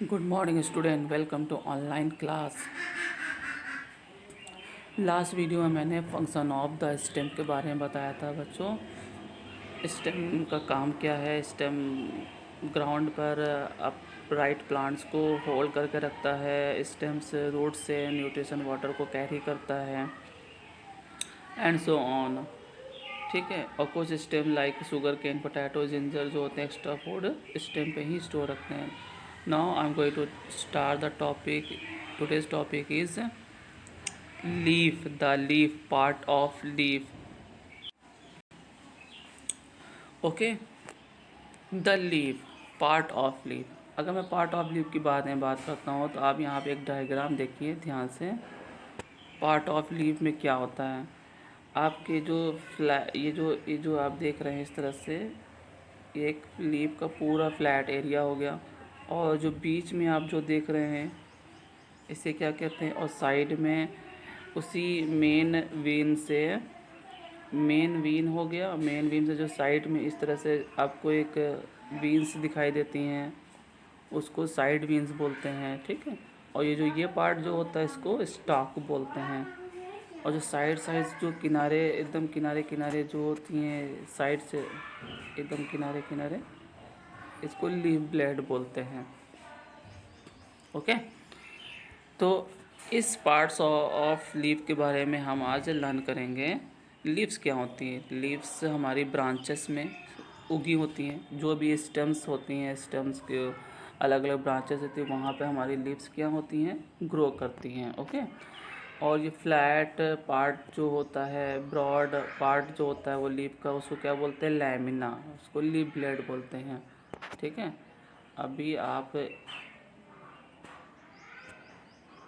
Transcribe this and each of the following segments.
Good morning student, welcome to online class. Last video में मैंने function of the stem के बारे में बताया था बच्चों। स्टेम का काम क्या है। स्टेम ग्राउंड पर अपराइट प्लांट्स को होल्ड करके रखता है। स्टेम्स रूट से न्यूट्रिशन वाटर को कैरी करता है एंड सो ऑन। ठीक है। और कुछ stem like sugar cane, potato, ginger जो होते हैं एक्स्ट्रा फूड स्टेम पे ही स्टोर रखते हैं। Now I am going to start the topic. Today's topic is leaf, the leaf, part of leaf. Okay, the leaf, part of leaf. अगर मैं part of leaf की बात करता हूँ तो आप यहाँ पे एक डायग्राम देखिए ध्यान से। पार्ट ऑफ लीफ में क्या होता है, आपके जो ये जो आप देख रहे हैं इस तरह से, एक लीफ का पूरा फ्लैट एरिया हो गया। और जो बीच में आप जो देख रहे हैं इसे क्या कहते हैं, और साइड में उसी मेन वीन हो गया। मेन वीन से जो साइड में इस तरह से आपको एक वीन्स दिखाई देती हैं उसको साइड वीन्स बोलते हैं। ठीक है। और ये पार्ट जो होता है इसको स्टॉक बोलते हैं। और जो साइड जो किनारे, एकदम किनारे किनारे जो होती हैं साइड से एकदम किनारे किनारे, इसको लीफ ब्लेड बोलते हैं। ओके। तो इस पार्ट्स ऑफ लीफ के बारे में हम आज लर्न करेंगे। लीव्स क्या होती हैं। लीव्स हमारी ब्रांचेस में उगी होती हैं। जो भी स्टेम्स होती हैं, स्टेम्स के अलग अलग ब्रांचेस होती हैं, वहाँ पे हमारी लीव्स क्या होती हैं, ग्रो करती हैं। ओके। और ये फ्लैट पार्ट जो होता है, ब्रॉड पार्ट जो होता है वो लीफ का, उसको क्या बोलते हैं, लैमिना, उसको लीफ ब्लेड बोलते हैं। ठीक है। अभी आप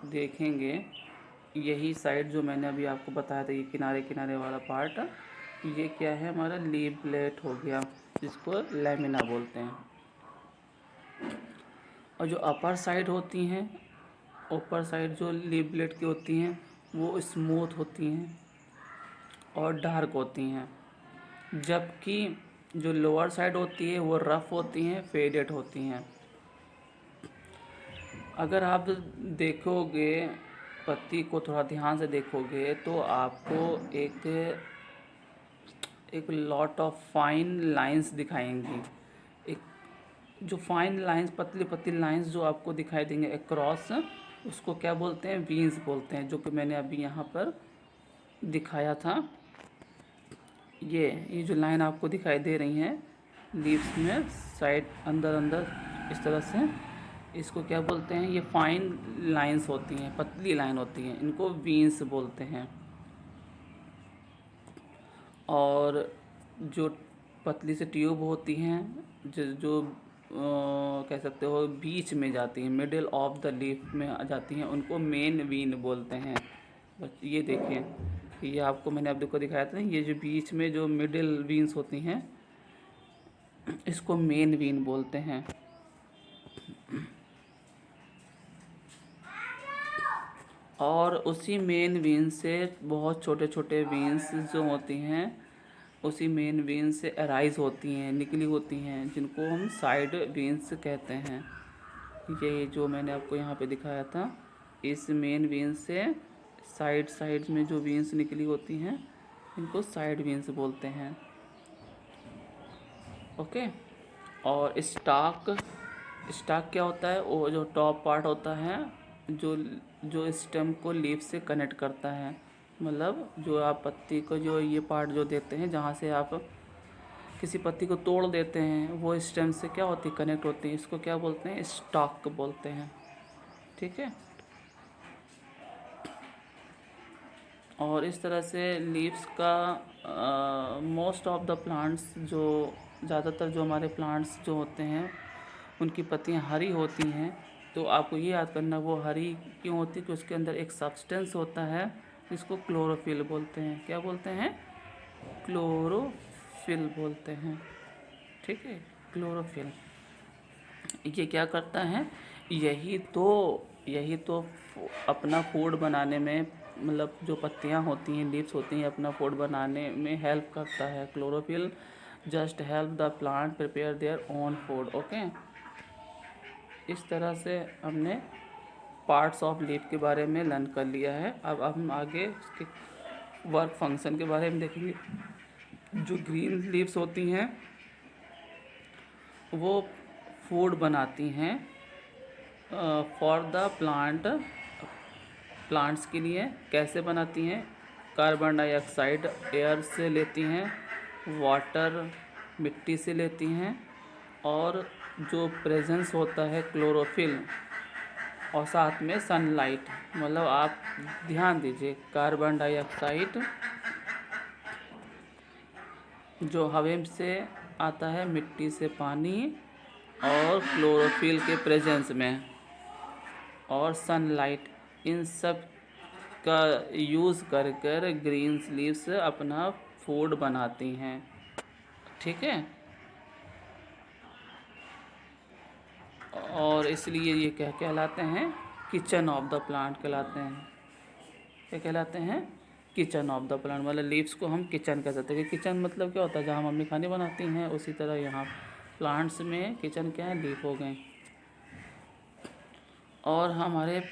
देखेंगे यही साइड जो मैंने अभी आपको बताया था, ये किनारे किनारे वाला पार्ट, ये क्या है, हमारा लीफ ब्लेड हो गया, जिसको लैमिना बोलते हैं। और जो अपर साइड होती हैं, ऊपर साइड जो लीफ ब्लेड की होती हैं वो स्मूथ होती हैं और डार्क होती हैं, जबकि जो लोअर साइड होती है वो रफ़ होती हैं, फेडेड होती हैं। अगर आप देखोगे, पत्ती को थोड़ा ध्यान से देखोगे तो आपको एक लॉट ऑफ फाइन लाइंस दिखाएंगी। एक जो फाइन लाइंस, पतली पतली लाइंस जो आपको दिखाई देंगे अक्रॉस, उसको क्या बोलते हैं, वीन्स बोलते हैं, जो कि मैंने अभी यहाँ पर दिखाया था। ये जो लाइन आपको दिखाई दे रही हैं लीव्स में साइड अंदर अंदर इस तरह से, इसको क्या बोलते हैं, ये फाइन लाइंस होती हैं, पतली लाइन होती हैं, इनको वीन्स बोलते हैं। और जो पतली से ट्यूब होती हैं, जो कह सकते हो बीच में जाती हैं, मिडिल ऑफ द लीफ में आ जाती हैं, उनको मेन वीन बोलते हैं। बस ये देखिए, ये आपको मैंने अब देखो दिखाया था, ये जो बीच में जो मिडिल वीन्स होती हैं इसको मेन वीन बोलते हैं। और उसी मेन वीन से बहुत छोटे छोटे वीन्स जो होती हैं उसी मेन वीन से अराइज होती हैं, निकली होती हैं, जिनको हम साइड वीन्स कहते हैं। ये जो मैंने आपको यहाँ पे दिखाया था, इस मेन वीन से साइड में जो वीन्स निकली होती हैं इनको साइड वीन्स बोलते हैं। ओके। और स्टाक क्या होता है, वो जो टॉप पार्ट होता है जो जो स्टेम को लीफ से कनेक्ट करता है। मतलब जो आप पत्ती को जो ये पार्ट जो देते हैं, जहाँ से आप किसी पत्ती को तोड़ देते हैं, वो स्टेम से क्या होती है, कनेक्ट होती है, इसको क्या बोलते हैं, स्टॉक बोलते हैं। ठीक है। और इस तरह से लीव्स का मोस्ट ऑफ द प्लांट्स, जो ज़्यादातर जो हमारे प्लांट्स जो होते हैं उनकी पत्तियां हरी होती हैं। तो आपको ये याद करना वो हरी क्यों होती है, कि उसके अंदर एक सब्सटेंस होता है जिसको क्लोरोफिल बोलते हैं। क्या बोलते हैं, क्लोरोफिल बोलते हैं। ठीक है। क्लोरोफिल ये क्या करता है, यही तो अपना फूड बनाने में, मतलब जो पत्तियां होती हैं, लीव्स होती हैं, अपना फूड बनाने में हेल्प करता है। Chlorophyll just help the plant prepare their own food. Okay. इस तरह से हमने पार्ट्स ऑफ लीफ के बारे में लर्न कर लिया है। अब हम आगे उसके वर्क फंक्शन के बारे में देखेंगे। जो ग्रीन लीव्स होती हैं वो फूड बनाती हैं फॉर द प्लांट्स के लिए। कैसे बनाती हैं? कार्बन डाइऑक्साइड एयर से लेती हैं, वाटर मिट्टी से लेती हैं, और जो प्रेजेंस होता है क्लोरोफिल और साथ में सनलाइट। मतलब आप ध्यान दीजिए, कार्बन डाइऑक्साइड जो हवा से आता है, मिट्टी से पानी, और क्लोरोफिल के प्रेजेंस में, और सनलाइट, इन सब का यूज़ कर कर ग्रीन लीव्स अपना फूड बनाती हैं। ठीक है, और इसलिए ये क्या कहलाते हैं? किचन ऑफ द प्लांट कहलाते हैं। क्या कहलाते हैं? Kitchen of the plant. मतलब लीव्स को हम किचन कह सकते हैं। किचन मतलब क्या होता है? जहाँ मम्मी खाने बनाती हैं, उसी तरह यहाँ प्लांट्स में किचन क्या है? लीफ हो गए। और हमारे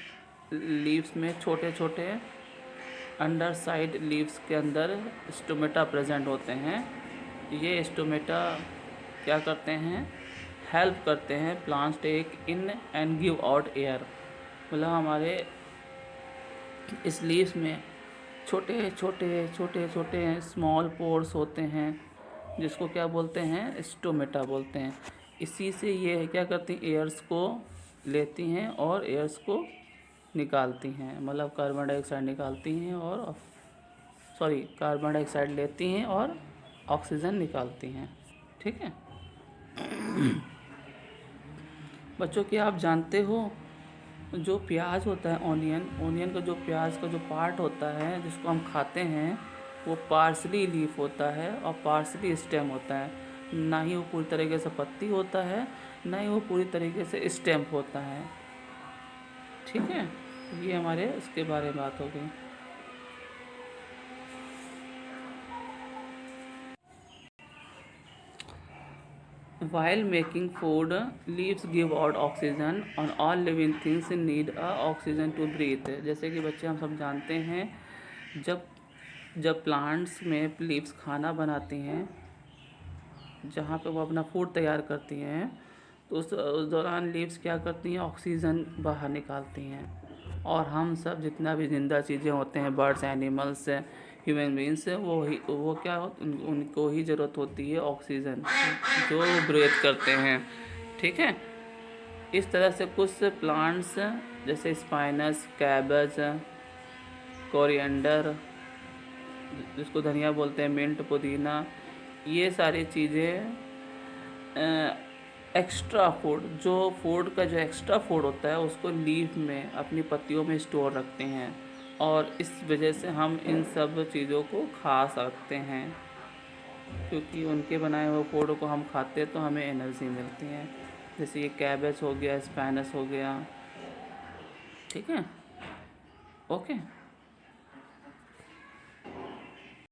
लीव्स में छोटे छोटे अंडर साइड लीव्स के अंदर स्टोमेटा प्रेजेंट होते हैं। ये स्टोमेटा क्या करते हैं? हेल्प करते हैं plants take in and give out air. मतलब हमारे इस लीव्स में छोटे छोटे स्मॉल पोर्स होते हैं, जिसको क्या बोलते हैं? स्टोमेटा बोलते हैं। इसी से ये क्या करती हैं? एयर्स को लेती हैं और एयर्स को निकालती हैं। मतलब कार्बन डाइऑक्साइड निकालती हैं और कार्बन डाइऑक्साइड लेती हैं और ऑक्सीजन निकालती हैं। ठीक है बच्चों, क्या आप जानते हो जो प्याज होता है, ओनियन का जो प्याज का जो पार्ट होता है जिसको हम खाते हैं, वो पार्सली लीफ होता है और पार्सली स्टेम होता है। ना ही वो पूरी तरीके से पत्ती होता है, ना ही वो पूरी तरीके से स्टेम होता है। ठीक है, ये हमारे इसके बारे में बात हो गई। While making food, leaves give out oxygen and all living things need a oxygen to breathe। जैसे कि बच्चे हम सब जानते हैं, जब प्लांट्स में लीव्स खाना बनाती हैं, जहाँ पे वो अपना फूड तैयार करती हैं, तो उस दौरान लीव्स क्या करती हैं? ऑक्सीजन बाहर निकालती हैं। और हम सब जितना भी जिंदा चीज़ें होते हैं, बर्ड्स, एनिमल्स, ह्यूमन बींग्स, वो क्या उनको ही ज़रूरत होती है ऑक्सीजन, जो ब्रीथ करते हैं। ठीक है, इस तरह से कुछ प्लांट्स जैसे स्पाइनस, कैबेज, कोरिएंडर जिसको धनिया बोलते हैं, मिंट, पुदीना, ये सारी चीज़ें एक्स्ट्रा फूड, जो फूड का जो एक्स्ट्रा फूड होता है उसको लीफ में अपनी पत्तियों में स्टोर रखते हैं, और इस वजह से हम इन सब चीज़ों को खा सकते हैं, क्योंकि उनके बनाए हुए फूड को हम खाते हैं तो हमें एनर्जी मिलती है। जैसे ये कैबेज हो गया, स्पैनस हो गया। ठीक है, ओके।